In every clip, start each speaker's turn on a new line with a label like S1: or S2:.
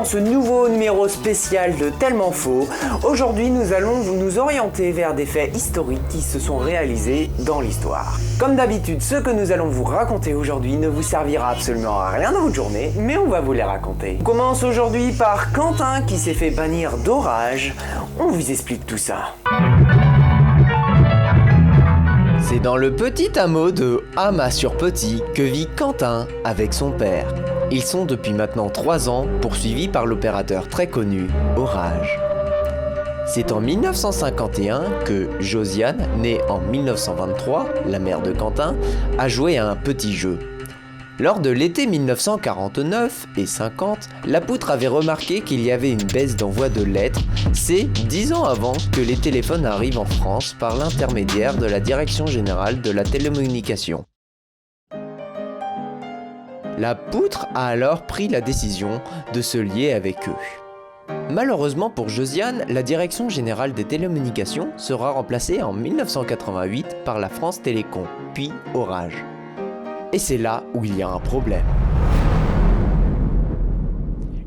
S1: dans ce nouveau numéro spécial de Tellement Faux. Aujourd'hui, nous allons nous orienter vers des faits historiques qui se sont réalisés dans l'histoire. Comme d'habitude, ce que nous allons vous raconter aujourd'hui ne vous servira absolument à rien dans votre journée, mais on va vous les raconter. On commence aujourd'hui par Quentin qui s'est fait bannir d'Orage. On vous explique tout ça. C'est dans le petit hameau de Hamas-sur-Petit que vit Quentin avec son père. Ils sont depuis maintenant 3 ans poursuivis par l'opérateur très connu, Orage. C'est en 1951 que Josiane, née en 1923, la mère de Quentin, a joué à un petit jeu. Lors de l'été 1949 et 50, la poutre avait remarqué qu'il y avait une baisse d'envoi de lettres. C'est 10 ans avant que les téléphones arrivent en France par l'intermédiaire de la Direction Générale de la Télécommunication. La poutre a alors pris la décision de se lier avec eux. Malheureusement pour Josiane, la Direction Générale des Télécommunications sera remplacée en 1988 par la France Télécom, puis Orage. Et c'est là où il y a un problème.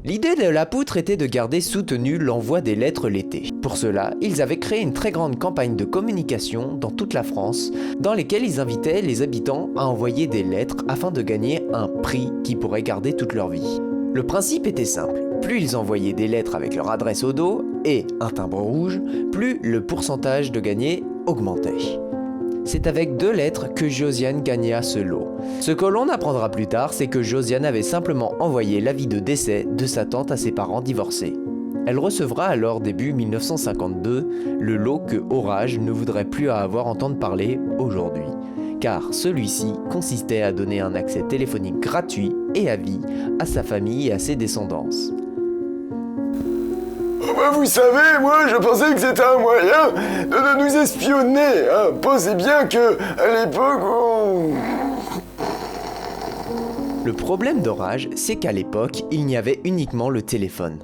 S1: L'idée de la poutre était de garder soutenu l'envoi des lettres l'été. Pour cela, ils avaient créé une très grande campagne de communication dans toute la France, dans lesquelles ils invitaient les habitants à envoyer des lettres afin de gagner un prix qu'ils pourraient garder toute leur vie. Le principe était simple, plus ils envoyaient des lettres avec leur adresse au dos et un timbre rouge, plus le pourcentage de gagner augmentait. C'est avec 2 lettres que Josiane gagna ce lot. Ce que l'on apprendra plus tard, c'est que Josiane avait simplement envoyé l'avis de décès de sa tante à ses parents divorcés. Elle recevra alors début 1952 le lot que Orage ne voudrait plus avoir entendre parler aujourd'hui, car celui-ci consistait à donner un accès téléphonique gratuit et à vie à sa famille et à ses descendances.
S2: Vous savez, moi je pensais que c'était un moyen de nous espionner. Pensez bien que à l'époque
S1: Le problème d'Orage, c'est qu'à l'époque, il n'y avait uniquement le téléphone.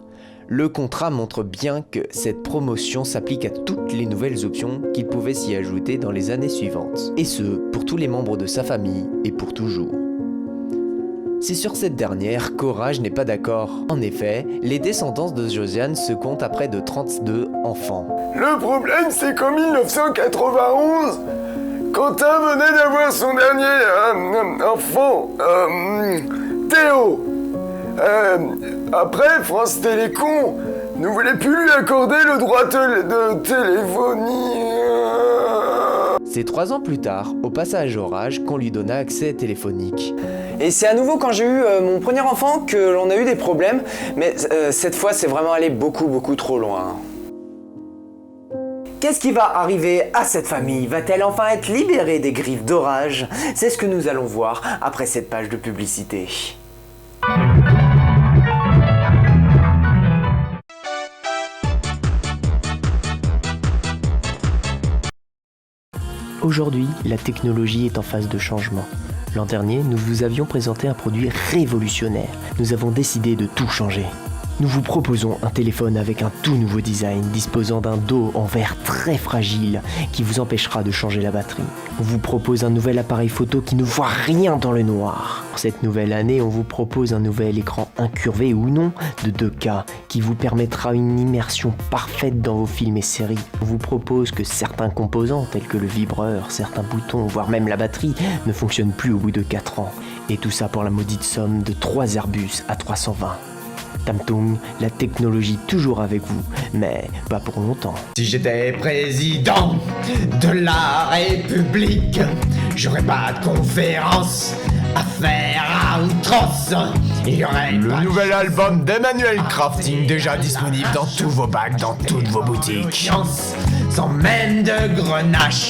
S1: Le contrat montre bien que cette promotion s'applique à toutes les nouvelles options qu'il pouvait s'y ajouter dans les années suivantes. Et ce, pour tous les membres de sa famille et pour toujours. C'est sur cette dernière qu'Orage n'est pas d'accord. En effet, les descendances de Josiane se comptent à près de 32 enfants.
S2: Le problème c'est qu'en 1991, Quentin venait d'avoir son dernier enfant, Théo. Après, France Télécom ne voulait plus lui accorder le droit de téléphonie.
S1: C'est 3 ans plus tard, au passage Orage, qu'on lui donna accès téléphonique. Et c'est à nouveau quand j'ai eu mon premier enfant que l'on a eu des problèmes, mais cette fois c'est vraiment allé beaucoup trop loin. Qu'est-ce qui va arriver à cette famille? Va-t-elle enfin être libérée des griffes d'Orage? C'est ce que nous allons voir après cette page de publicité.
S3: Aujourd'hui, la technologie est en phase de changement. L'an dernier, nous vous avions présenté un produit révolutionnaire. Nous avons décidé de tout changer. Nous vous proposons un téléphone avec un tout nouveau design, disposant d'un dos en verre très fragile qui vous empêchera de changer la batterie. On vous propose un nouvel appareil photo qui ne voit rien dans le noir. Pour cette nouvelle année, on vous propose un nouvel écran incurvé ou non de 2K qui vous permettra une immersion parfaite dans vos films et séries. On vous propose que certains composants tels que le vibreur, certains boutons, voire même la batterie ne fonctionnent plus au bout de 4 ans. Et tout ça pour la maudite somme de 3 Airbus A320. Tamtoum, la technologie toujours avec vous, mais pas pour longtemps.
S4: Si j'étais président de la République, j'aurais pas de conférence à faire à outrance. Il y aurait
S2: Le nouvel album d'Emmanuel Crafting déjà disponible dans tous vos bacs, dans toutes vos boutiques.
S4: chance, sans même de grenache.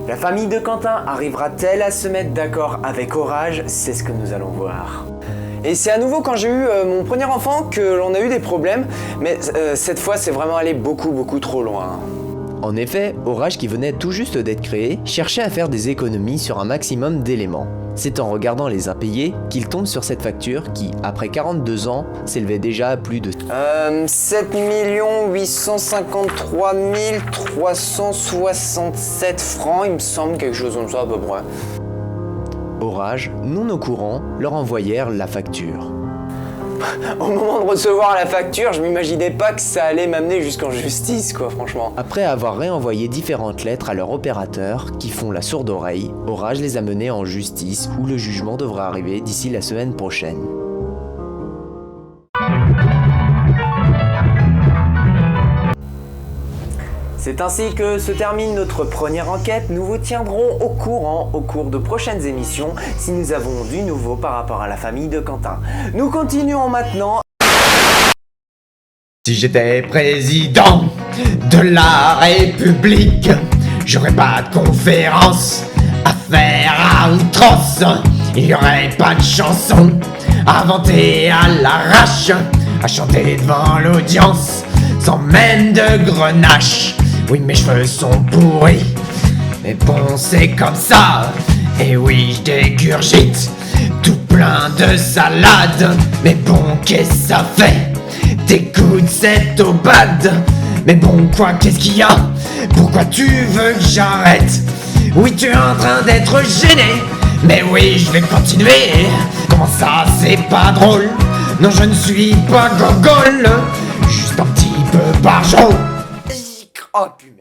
S1: La famille de Quentin arrivera-t-elle à se mettre d'accord avec Orage? C'est ce que nous allons voir. Et c'est à nouveau quand j'ai eu mon premier enfant que l'on a eu des problèmes, mais cette fois c'est vraiment allé beaucoup trop loin. En effet, Orage, qui venait tout juste d'être créé, cherchait à faire des économies sur un maximum d'éléments. C'est en regardant les impayés qu'il tombe sur cette facture qui, après 42 ans, s'élevait déjà à plus de
S5: 7 853 367 francs, il me semble, quelque chose comme ça à peu près.
S1: Orage, non au courant, leur envoyèrent la facture.
S5: Au moment de recevoir la facture, je m'imaginais pas que ça allait m'amener jusqu'en justice, quoi, franchement.
S1: Après avoir réenvoyé différentes lettres à leur opérateur, qui font la sourde oreille, Orage les a menés en justice où le jugement devrait arriver d'ici la semaine prochaine. C'est ainsi que se termine notre première enquête. Nous vous tiendrons au courant au cours de prochaines émissions si nous avons du nouveau par rapport à la famille de Quentin. Nous continuons maintenant.
S4: Si j'étais président de la République, j'aurais pas de conférence à faire à outrance. Il y aurait pas de chanson inventée à l'arrache, à chanter devant l'audience sans même de grenache. Oui, mes cheveux sont pourris, mais bon, c'est comme ça. Et oui, je dégurgite tout plein de salade. Mais bon, qu'est-ce que ça fait? T'écoutes cette aubade. Mais bon, quoi, qu'est-ce qu'il y a? Pourquoi tu veux que j'arrête? Oui, tu es en train d'être gêné. Mais oui, je vais continuer. Comment ça, c'est pas drôle? Non, je ne suis pas gogol, juste un petit peu par jour.
S5: Oh putain.